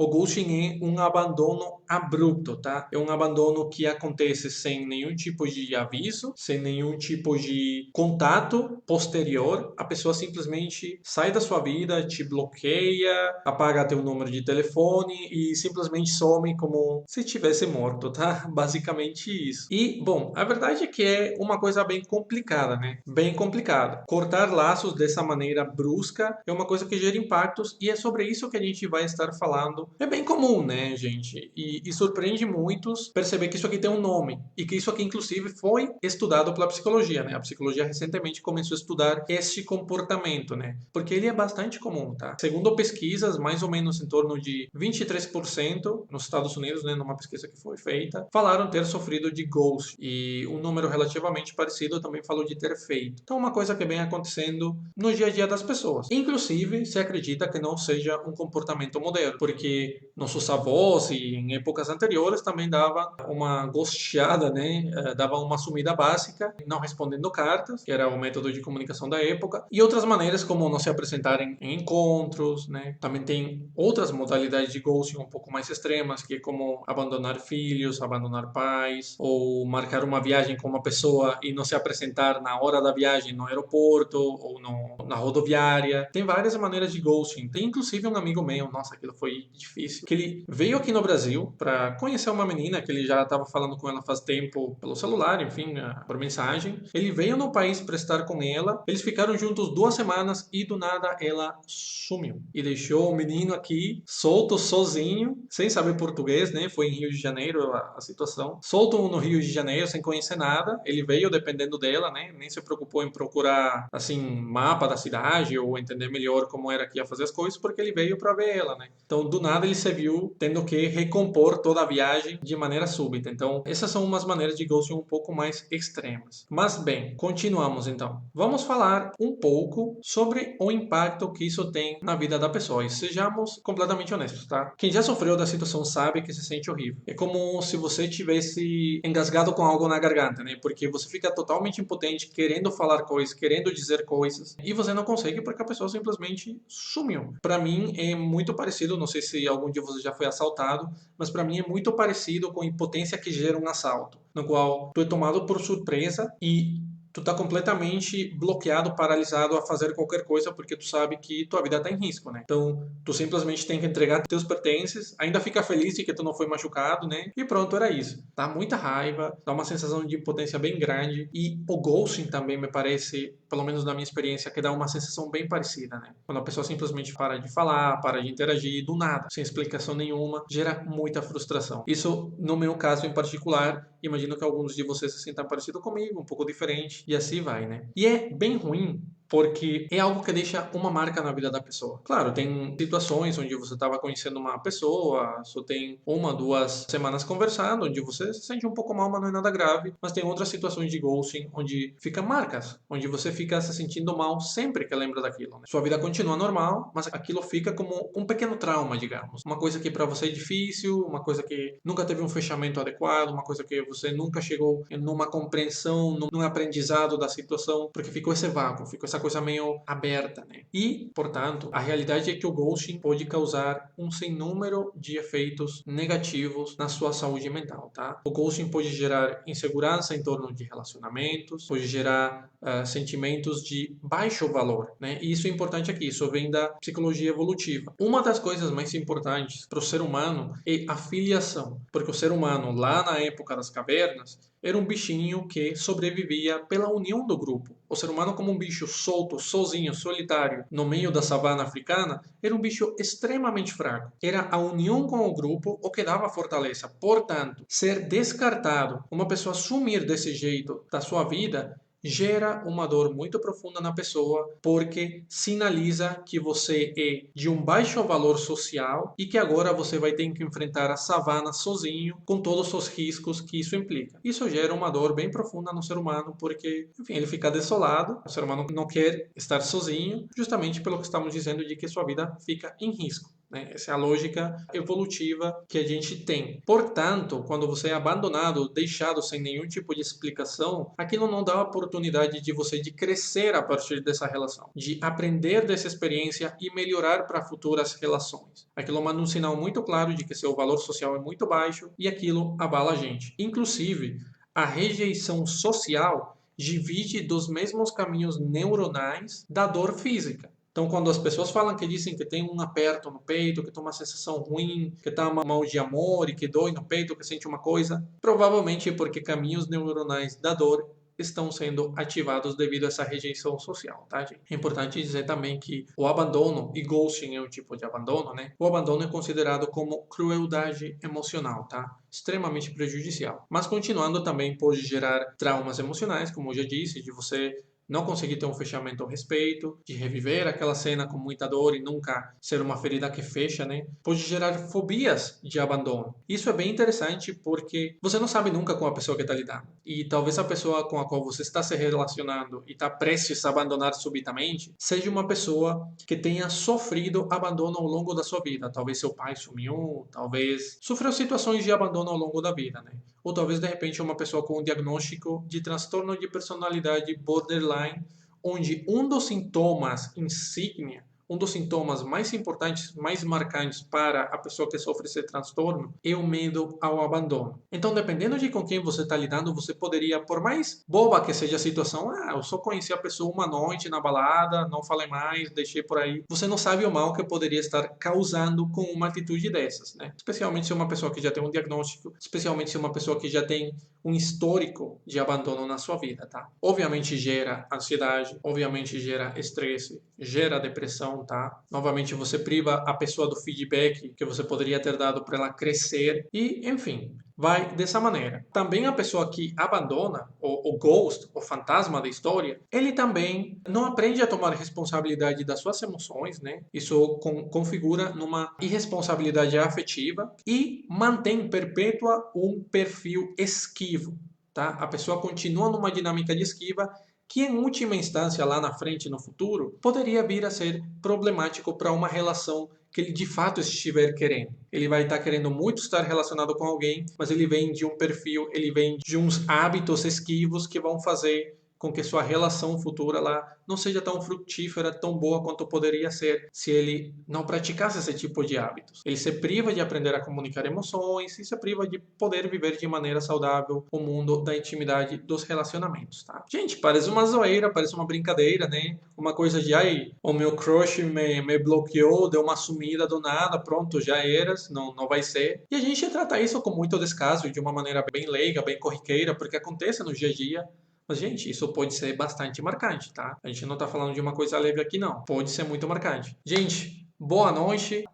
O ghosting é um abandono abrupto, tá? É um abandono que acontece sem nenhum tipo de aviso, sem nenhum tipo de contato posterior. A pessoa simplesmente sai da sua vida, te bloqueia, apaga teu número de telefone e simplesmente some como se tivesse morto, tá? Basicamente isso. E, bom, a verdade é que é uma coisa bem complicada, né? Bem complicada. Cortar laços dessa maneira brusca é uma coisa que gera impactos e é sobre isso que a gente vai estar falando. É bem comum, né, gente? E surpreende muitos perceber que isso aqui tem um nome e que isso aqui, inclusive, foi estudado pela psicologia, né? A psicologia recentemente começou a estudar este comportamento, né? Porque ele é bastante comum, tá? Segundo pesquisas, mais ou menos em torno de 23% nos Estados Unidos, né, numa pesquisa que foi feita, falaram ter sofrido de ghost e um número relativamente parecido também falou de ter feito. Então, uma coisa que vem acontecendo no dia a dia das pessoas. Inclusive, se acredita que não seja um comportamento moderno, porque nossos avós e em épocas anteriores também dava uma ghosteada, né? Dava uma sumida básica, não respondendo cartas, que era o método de comunicação da época, e outras maneiras como não se apresentarem em encontros, né? Também tem outras modalidades de ghosting um pouco mais extremas, que é como abandonar filhos, abandonar pais, ou marcar uma viagem com uma pessoa e não se apresentar na hora da viagem no aeroporto ou na rodoviária. Tem várias maneiras de ghosting. Tem inclusive um amigo meu, nossa, aquilo foi difícil, que ele veio aqui no Brasil para conhecer uma menina que ele já estava falando com ela faz tempo pelo celular, enfim, por mensagem. Ele veio no país para estar com ela. Eles ficaram juntos 2 semanas e do nada ela sumiu e deixou o menino aqui solto sozinho, sem saber português, né? Foi em Rio de Janeiro a situação. Solto no Rio de Janeiro sem conhecer nada. Ele veio dependendo dela, né? Nem se preocupou em procurar assim mapa da cidade ou entender melhor como era que ia fazer as coisas, porque ele veio para ver ela, né? Então, do nada ele se viu tendo que recompor toda a viagem de maneira súbita. Então, essas são umas maneiras de ghosting um pouco mais extremas. Mas bem, continuamos então. Vamos falar um pouco sobre o impacto que isso tem na vida da pessoa. E sejamos completamente honestos, tá? Quem já sofreu da situação sabe que se sente horrível. É como se você tivesse engasgado com algo na garganta, né? Porque você fica totalmente impotente, querendo falar coisas, querendo dizer coisas, e você não consegue porque a pessoa simplesmente sumiu. Para mim é muito parecido, não sei se algum dia você já foi assaltado, mas para mim é muito parecido com a impotência que gera um assalto, no qual tu é tomado por surpresa e tu tá completamente bloqueado, paralisado a fazer qualquer coisa porque tu sabe que tua vida tá em risco, né? Então, tu simplesmente tem que entregar teus pertences, ainda fica feliz de que tu não foi machucado, né? E pronto, era isso. Dá muita raiva, dá uma sensação de impotência bem grande e o ghosting também me parece, pelo menos na minha experiência, que dá uma sensação bem parecida, né? Quando a pessoa simplesmente para de falar, para de interagir, do nada, sem explicação nenhuma, gera muita frustração. Isso, no meu caso em particular, imagino que alguns de vocês se sintam parecido comigo, um pouco diferente, e assim vai, né? E é bem ruim porque é algo que deixa uma marca na vida da pessoa. Claro, tem situações onde você estava conhecendo uma pessoa, só tem 1, 2 semanas conversando, onde você se sente um pouco mal, mas não é nada grave. Mas tem outras situações de ghosting onde fica marcas, onde você fica se sentindo mal sempre que lembra daquilo, né? Sua vida continua normal, mas aquilo fica como um pequeno trauma, digamos. Uma coisa que para você é difícil, uma coisa que nunca teve um fechamento adequado, uma coisa que você nunca chegou numa compreensão, num aprendizado da situação, porque ficou esse vácuo, ficou essa coisa meio aberta, né? E, portanto, a realidade é que o ghosting pode causar um sem número de efeitos negativos na sua saúde mental, tá? O ghosting pode gerar insegurança em torno de relacionamentos, pode gerar sentimentos de baixo valor, né? E isso é importante aqui, isso vem da psicologia evolutiva. Uma das coisas mais importantes para o ser humano é a filiação, porque o ser humano, lá na época das cavernas, era um bichinho que sobrevivia pela união do grupo. O ser humano, como um bicho solto, sozinho, solitário, no meio da savana africana, era um bicho extremamente fraco. Era a união com o grupo o que dava fortaleza. Portanto, ser descartado, uma pessoa sumir desse jeito da sua vida, gera uma dor muito profunda na pessoa, porque sinaliza que você é de um baixo valor social e que agora você vai ter que enfrentar a savana sozinho, com todos os riscos que isso implica. Isso gera uma dor bem profunda no ser humano, porque, enfim, ele fica desolado, o ser humano não quer estar sozinho, justamente pelo que estamos dizendo de que sua vida fica em risco. né? Essa é a lógica evolutiva que a gente tem. Portanto, quando você é abandonado, deixado sem nenhum tipo de explicação, aquilo não dá a oportunidade de você de crescer a partir dessa relação, de aprender dessa experiência e melhorar para futuras relações. Aquilo manda um sinal muito claro de que seu valor social é muito baixo e aquilo abala a gente. Inclusive, a rejeição social divide dos mesmos caminhos neuronais da dor física. Então, quando as pessoas falam que dizem que tem um aperto no peito, que tem uma sensação ruim, que está mal de amor e que dói no peito, que sente uma coisa, provavelmente é porque caminhos neuronais da dor estão sendo ativados devido a essa rejeição social, tá, gente? É importante dizer também que o abandono, e ghosting é um tipo de abandono, né? O abandono é considerado como crueldade emocional, tá? Extremamente prejudicial. Mas continuando também pode gerar traumas emocionais, como eu já disse, de você não conseguir ter um fechamento ao respeito, de reviver aquela cena com muita dor e nunca ser uma ferida que fecha, né? Pode gerar fobias de abandono. Isso é bem interessante porque você não sabe nunca com a pessoa que está lidando. E talvez a pessoa com a qual você está se relacionando e está prestes a abandonar subitamente seja uma pessoa que tenha sofrido abandono ao longo da sua vida. Talvez seu pai sumiu, talvez sofreu situações de abandono ao longo da vida, né? Ou talvez de repente uma pessoa com um diagnóstico de transtorno de personalidade borderline, onde um dos sintomas insígnia, um dos sintomas mais importantes, mais marcantes para a pessoa que sofre esse transtorno é o medo ao abandono. Então, dependendo de com quem você está lidando, você poderia, por mais boba que seja a situação, eu só conheci a pessoa uma noite na balada, não falei mais, deixei por aí. Você não sabe o mal que poderia estar causando com uma atitude dessas, né? Especialmente se é uma pessoa que já tem um diagnóstico, especialmente se é uma pessoa que já tem um histórico de abandono na sua vida, tá? Obviamente gera ansiedade, obviamente gera estresse, gera depressão, tá? Novamente você priva a pessoa do feedback que você poderia ter dado para ela crescer e, enfim, vai dessa maneira. Também a pessoa que abandona, o ghost, o fantasma da história, ele também não aprende a tomar responsabilidade das suas emoções, né? Isso configura numa irresponsabilidade afetiva e mantém perpétua um perfil esquivo, tá? A pessoa continua numa dinâmica de esquiva que em última instância lá na frente, no futuro, poderia vir a ser problemático para uma relação que ele de fato estiver querendo. Ele vai estar querendo muito estar relacionado com alguém, mas ele vem de um perfil, ele vem de uns hábitos esquivos que vão fazer com que sua relação futura lá não seja tão frutífera, tão boa quanto poderia ser se ele não praticasse esse tipo de hábitos. Ele se priva de aprender a comunicar emoções e se priva de poder viver de maneira saudável o mundo da intimidade dos relacionamentos, tá? Gente, parece uma zoeira, parece uma brincadeira, né? Uma coisa de, ai, o meu crush me bloqueou, deu uma sumida do nada, pronto, já eras, não vai ser. E a gente trata isso com muito descaso e de uma maneira bem leiga, bem corriqueira, porque acontece no dia a dia. Mas, gente, isso pode ser bastante marcante, tá? A gente não tá falando de uma coisa leve aqui, não. Pode ser muito marcante. Gente, boa noite.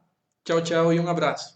Tchau, tchau e um abraço.